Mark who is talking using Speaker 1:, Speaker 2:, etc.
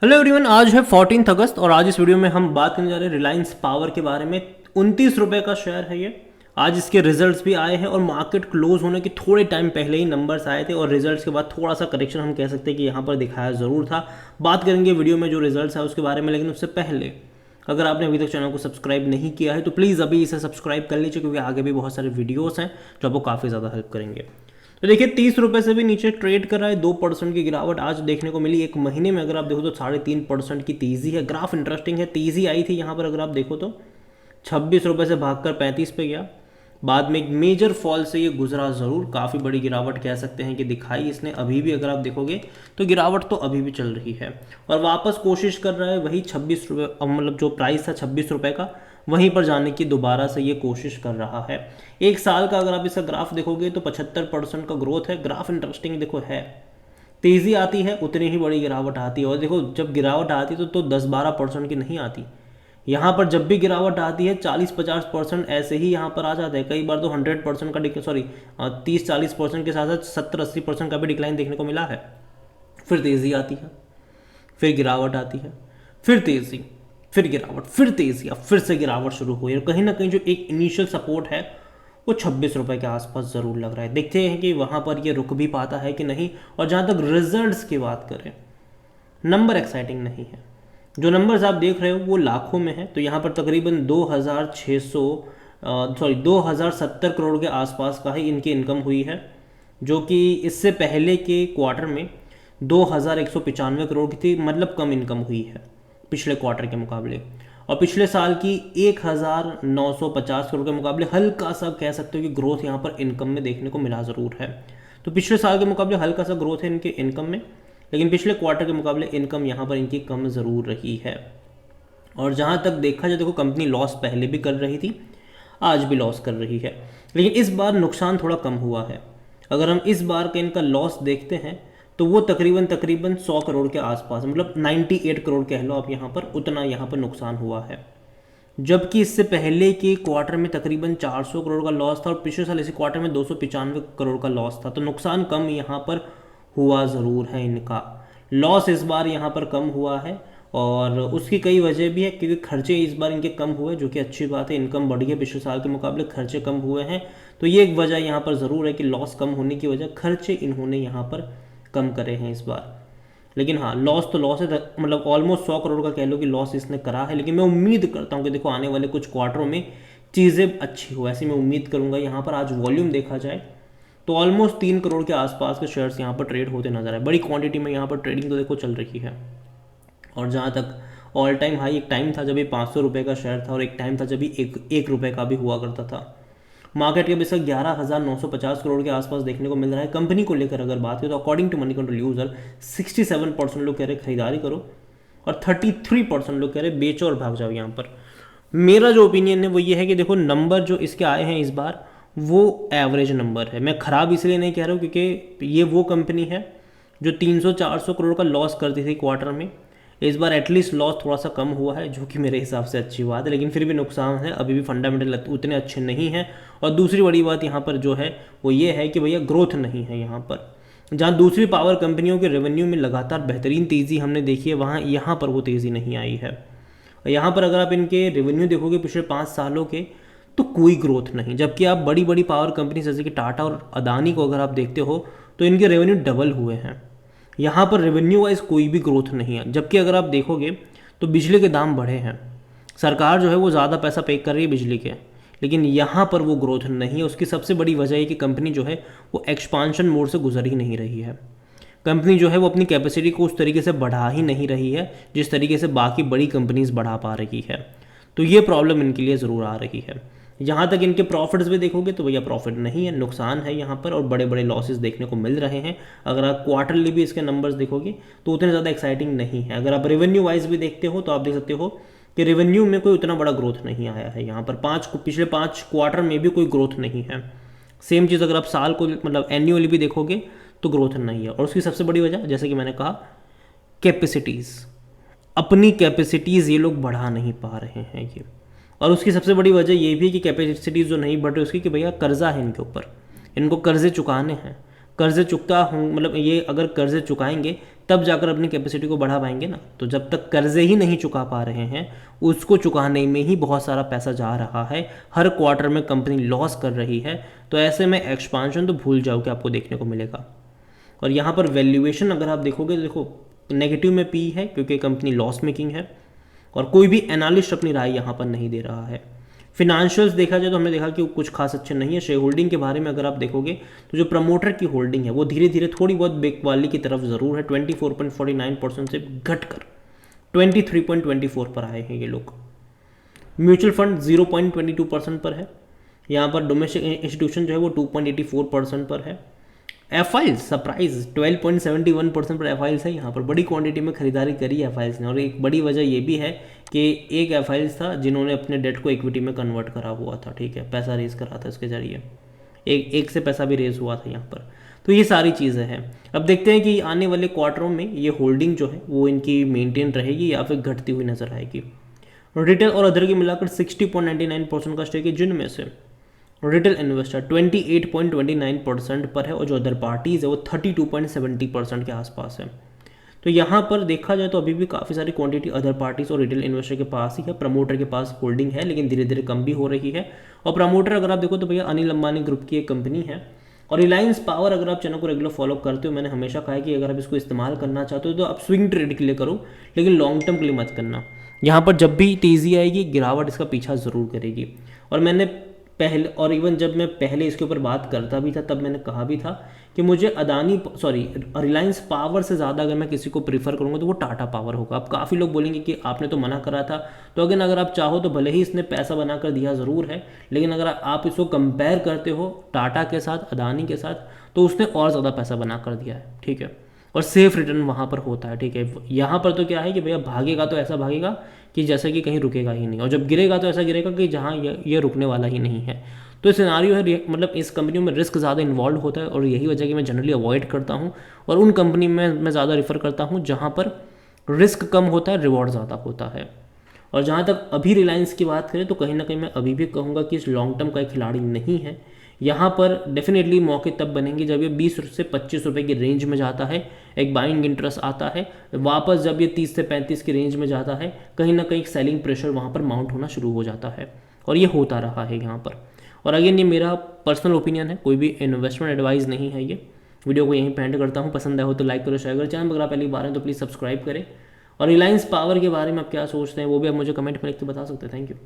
Speaker 1: Hello everyone, आज है 14 अगस्त और आज इस वीडियो में हम बात करने जा रहे हैं रिलायंस पावर के बारे में। 29 रुपये का शेयर है ये। आज इसके रिजल्ट्स भी आए हैं और मार्केट क्लोज होने के थोड़े टाइम पहले ही नंबर्स आए थे और रिजल्ट्स के बाद थोड़ा सा करेक्शन हम कह सकते हैं कि यहाँ पर दिखाया ज़रूर था। बात करेंगे वीडियो में जो रिजल्ट्स है उसके बारे में, लेकिन उससे पहले अगर आपने अभी तक चैनल को सब्सक्राइब नहीं किया है तो प्लीज़ अभी इसे सब्सक्राइब कर लीजिए, क्योंकि आगे भी बहुत सारे वीडियोस हैं जो आपको काफ़ी ज़्यादा हेल्प करेंगे। तो देखिए 30 रुपये से भी नीचे ट्रेड कर रहा है। 2% की गिरावट आज देखने को मिली। एक महीने में अगर आप देखो तो 3.5% की तेज़ी है। ग्राफ इंटरेस्टिंग है। तेज़ी आई थी यहाँ पर, अगर आप देखो तो 26 रुपये से भागकर 35 पे गया। बाद में एक मेजर फॉल से ये गुजरा ज़रूर। काफ़ी बड़ी गिरावट कह सकते हैं कि दिखाई इसने। अभी भी अगर आप देखोगे तो गिरावट तो अभी भी चल रही है और वापस कोशिश कर रहा है वही 26 रुपये, मतलब जो प्राइस था 26 रुपये का, वहीं पर जाने की दोबारा से ये कोशिश कर रहा है। एक साल का अगर आप इसका ग्राफ देखोगे तो 75% का ग्रोथ है। ग्राफ इंटरेस्टिंग देखो है। तेज़ी आती है उतनी ही बड़ी गिरावट आती है। और देखो जब गिरावट आती है तो 10-12% की नहीं आती। यहाँ पर जब भी गिरावट आती है 40-50% ऐसे ही यहाँ पर आ जाता है। कई बार तो 100% का 30-40% के साथ साथ 70-80% का भी डिक्लाइन देखने को मिला है। फिर तेज़ी आती है, फिर गिरावट आती है, फिर तेज़ी, फिर गिरावट, फिर तेज़ी, अब फिर से गिरावट शुरू हुई। और कहीं ना कहीं जो एक इनिशियल सपोर्ट है वो 26 रुपये के आसपास ज़रूर लग रहा है। देखते हैं कि वहाँ पर ये रुक भी पाता है कि नहीं। और जहाँ तक रिजल्ट्स की बात करें, नंबर एक्साइटिंग नहीं है। जो नंबर्स आप देख रहे हो वो लाखों में है। तो यहाँ पर तकरीबन 2070 करोड़ के आसपास का ही इनकी इनकम हुई है, जो कि इससे पहले के क्वार्टर में 2195 करोड़ की थी। मतलब कम इनकम हुई है पिछले क्वार्टर के मुकाबले। और पिछले साल की 1950 करोड़ के मुकाबले हल्का सा कह सकते हो कि ग्रोथ यहाँ पर इनकम में देखने को मिला ज़रूर है। तो पिछले साल के मुकाबले हल्का सा ग्रोथ है इनके इनकम में, लेकिन पिछले क्वार्टर के मुकाबले इनकम यहाँ पर इनकी कम ज़रूर रही है। और जहाँ तक देखा जाए, देखो कंपनी लॉस पहले भी कर रही थी, आज भी लॉस कर रही है, लेकिन इस बार नुकसान थोड़ा कम हुआ है। अगर हम इस बार का इनका लॉस देखते हैं तो वो तकरीबन 100 करोड़ के आसपास, मतलब 98 करोड़ कह लो आप यहाँ पर, उतना यहाँ पर नुकसान हुआ है। जबकि इससे पहले के क्वार्टर में तकरीबन 400 करोड़ का लॉस था और पिछले साल इसी क्वार्टर में 295 करोड़ का लॉस था। तो नुकसान कम यहाँ पर हुआ ज़रूर है इनका। लॉस इस बार यहाँ पर कम हुआ है और उसकी कई वजह भी है, क्योंकि खर्चे इस बार इनके कम हुए, जो कि अच्छी बात है। इनकम बढ़ी है पिछले साल के मुकाबले, खर्चे कम हुए हैं। तो ये एक वजह यहाँ पर ज़रूर है कि लॉस कम होने की वजह खर्चे इन्होंने यहाँ पर कम करे हैं इस बार। लेकिन हाँ, लॉस तो लॉस है, मतलब ऑलमोस्ट 100 करोड़ का कह लो कि लॉस इसने करा है। लेकिन मैं उम्मीद करता हूँ कि देखो आने वाले कुछ क्वार्टरों में चीज़ें अच्छी हो, ऐसी मैं उम्मीद करूँगा। यहाँ पर आज वॉल्यूम देखा जाए तो ऑलमोस्ट 3 करोड़ के आसपास के शेयर्स यहाँ पर ट्रेड होते नजर आए। बड़ी क्वांटिटी में यहाँ पर ट्रेडिंग तो देखो चल रही है। और जहाँ तक ऑल टाइम हाई, एक टाइम था जब ये 500 रुपये का शेयर था और एक टाइम था जब ये एक रुपये का भी हुआ करता था। मार्केट कैप इसका 11,950 करोड़ के आसपास देखने को मिल रहा है। कंपनी को लेकर अगर बात करें तो according to Moneycontrol user 67% लोग कह रहे खरीदारी करो और 33% लोग कह रहे बेचो और भाग जाओ। यहाँ पर मेरा जो ओपिनियन है वो ये है कि देखो नंबर जो इसके आए हैं इस बार वो एवरेज नंबर है। मैं ख़राब इसलिए नहीं कह रहा हूँ क्योंकि ये वो कंपनी है जो 300-400 करोड़ का लॉस करती थी क्वार्टर में। इस बार एटलीस्ट लॉस थोड़ा सा कम हुआ है, जो कि मेरे हिसाब से अच्छी बात है। लेकिन फिर भी नुकसान है, अभी भी फंडामेंटल उतने अच्छे नहीं हैं। और दूसरी बड़ी बात यहाँ पर जो है वो ये है कि भैया ग्रोथ नहीं है यहाँ पर। जहाँ दूसरी पावर कंपनियों के रेवेन्यू में लगातार बेहतरीन तेज़ी हमने देखी है, वहाँ यहाँ पर वो तेज़ी नहीं आई है। यहाँ पर अगर आप इनके रेवेन्यू देखोगे पिछले 5 सालों के, तो कोई ग्रोथ नहीं। जबकि आप बड़ी बड़ी पावर कंपनी जैसे कि टाटा और अदानी को अगर आप देखते हो तो इनके रेवेन्यू डबल हुए हैं। यहाँ पर रेवेन्यू वाइज कोई भी ग्रोथ नहीं है। जबकि अगर आप देखोगे तो बिजली के दाम बढ़े हैं, सरकार जो है वो ज़्यादा पैसा पे कर रही है बिजली के, लेकिन यहाँ पर वो ग्रोथ नहीं है। उसकी सबसे बड़ी वजह है कि कंपनी जो है वो एक्सपांशन मोड से गुजर ही नहीं रही है। कंपनी जो है वो अपनी कैपेसिटी को उस तरीके से बढ़ा ही नहीं रही है जिस तरीके से बाकी बड़ी कंपनीज बढ़ा पा रही है। तो ये प्रॉब्लम इनके लिए ज़रूर आ रही है। जहाँ तक इनके प्रॉफिट्स भी देखोगे तो भैया प्रॉफिट नहीं है, नुकसान है यहाँ पर और बड़े बड़े लॉसेस देखने को मिल रहे हैं। अगर आप क्वार्टरली भी इसके नंबर्स देखोगे तो उतने ज़्यादा एक्साइटिंग नहीं है। अगर आप रेवेन्यू वाइज भी देखते हो तो आप देख सकते हो कि रेवेन्यू में कोई उतना बड़ा ग्रोथ नहीं आया है यहाँ पर। पिछले 5 क्वार्टर में भी कोई ग्रोथ नहीं है। सेम चीज़ अगर आप साल को मतलब एन्युअली भी देखोगे तो ग्रोथ नहीं है। और उसकी सबसे बड़ी वजह जैसे कि मैंने कहा, कैपेसिटीज़, अपनी कैपेसिटीज़ ये लोग बढ़ा नहीं पा रहे हैं ये। और उसकी सबसे बड़ी वजह ये भी है कि कैपेसिटीज़ जो नहीं बढ़ रही उसकी, कि भैया कर्जा है इनके ऊपर, इनको कर्जे चुकाने हैं। कर्जे चुकता हूँ, मतलब ये अगर कर्जे चुकाएंगे तब जाकर अपनी कैपेसिटी को बढ़ा पाएंगे ना। तो जब तक कर्जे ही नहीं चुका पा रहे हैं, उसको चुकाने में ही बहुत सारा पैसा जा रहा है, हर क्वार्टर में कंपनी लॉस कर रही है, तो ऐसे में एक्सपांशन तो भूल जाओ कि आपको देखने को मिलेगा। और यहाँ पर वैल्यूएशन अगर आप देखोगे, देखो नेगेटिव में पी है क्योंकि कंपनी लॉस मेकिंग है, और कोई भी एनालिस्ट अपनी राय यहाँ पर नहीं दे रहा है। फिनेंशियल्स देखा जाए तो हमने देखा कि कुछ खास अच्छे नहीं है। शेयर होल्डिंग के बारे में अगर आप देखोगे तो जो प्रमोटर की होल्डिंग है वो धीरे धीरे थोड़ी बहुत बेकवाली की तरफ ज़रूर है, 24.49% से घटकर 23.24 पर आए हैं ये लोग। म्यूचुअल फंड 0.22% पर है। यहाँ पर डोमेस्टिक इंस्टीट्यूशन जो है वो 2.84% पर है। एफआईल्स सरप्राइज 12.71% पर एफआईल्स है। यहाँ पर बड़ी क्वांटिटी में खरीदारी करी एफआईल्स ने, और एक बड़ी वजह ये भी है कि एक एफआईल्स था जिन्होंने अपने डेट को इक्विटी में कन्वर्ट करा हुआ था, ठीक है, पैसा रेज करा था इसके जरिए, एक से पैसा भी रेज हुआ था यहाँ पर। तो ये सारी चीज़ें हैं। अब देखते हैं कि आने वाले क्वार्टरों में ये होल्डिंग जो है वो इनकी मेंटेन रहेगी या फिर घटती हुई नजर आएगी। रिटेल और अदर की मिलाकर 60.99% का स्टेक है, जिनमें से रिटेल इन्वेस्टर 28.29% पर है और जो अदर पार्टीज़ है वो 32.70% के आसपास है। तो यहाँ पर देखा जाए तो अभी भी काफ़ी सारी क्वांटिटी अदर पार्टीज़ और रिटेल इन्वेस्टर के पास ही है। प्रमोटर के पास होल्डिंग है लेकिन धीरे धीरे कम भी हो रही है। और प्रमोटर अगर आप देखो तो भैया अनिल अंबानी ग्रुप की एक कंपनी है। और रिलायंस पावर, अगर आप चैनल को रेगुलर फॉलो करते हो, मैंने हमेशा कहा है कि अगर आप इसको इस्तेमाल करना चाहते हो तो आप स्विंग ट्रेड के लिए करो, लेकिन लॉन्ग टर्म के लिए मत करना। यहाँ पर जब भी तेज़ी आएगी गिरावट इसका पीछा ज़रूर करेगी। और मैंने पहले, और इवन जब मैं पहले इसके ऊपर बात करता भी था तब मैंने कहा भी था कि मुझे रिलायंस पावर से ज़्यादा अगर मैं किसी को प्रीफर करूँगा तो वो टाटा पावर होगा। अब काफ़ी लोग बोलेंगे कि आपने तो मना करा था, तो अगर आप चाहो तो भले ही इसने पैसा बना कर दिया ज़रूर है, लेकिन अगर आप इसको कंपेयर करते हो टाटा के साथ, अदानी के साथ, तो उसने और ज़्यादा पैसा बना कर दिया है, ठीक है, और सेफ रिटर्न वहाँ पर होता है, ठीक है। यहाँ पर तो क्या है कि भैया भागेगा तो ऐसा भागेगा कि जैसे कि कहीं रुकेगा ही नहीं, और जब गिरेगा तो ऐसा गिरेगा कि जहाँ ये रुकने वाला ही नहीं है। तो सिनेरियो है, मतलब इस कंपनी में रिस्क ज़्यादा इन्वॉल्व होता है, और यही वजह कि मैं जनरली अवॉइड करता हूँ, और उन कंपनी में मैं ज़्यादा रिफ़र करता हूँ जहाँ पर रिस्क कम होता है, रिवॉर्ड ज़्यादा होता है। और जहाँ तक अभी रिलायंस की बात करें तो कहीं ना कहीं मैं अभी भी कहूँगा कि इस लॉन्ग टर्म का एक खिलाड़ी नहीं है। यहाँ पर डेफिनेटली मौके तब बनेंगे जब ये 20 से 25 रुपये की रेंज में जाता है, एक बाइंग इंटरेस्ट आता है, वापस जब ये 30 से 35 की रेंज में जाता है, कहीं ना कहीं सेलिंग प्रेशर वहाँ पर माउंट होना शुरू हो जाता है, और ये होता रहा है यहाँ पर। और अगेन ये मेरा पर्सनल ओपिनियन है, कोई भी इन्वेस्टमेंट एडवाइस नहीं है। ये वीडियो को यहीं पे एंड करता हूँ। पसंद आया हो तो लाइक करो, शेयर करो, चैनल पर अगर आप पहली बार हैं तो प्लीज़ सब्सक्राइब करें। और रिलायंस पावर के बारे में आप क्या सोचते हैं वो भी आप मुझे कमेंट में लिख के बता सकते हैं। Thank you.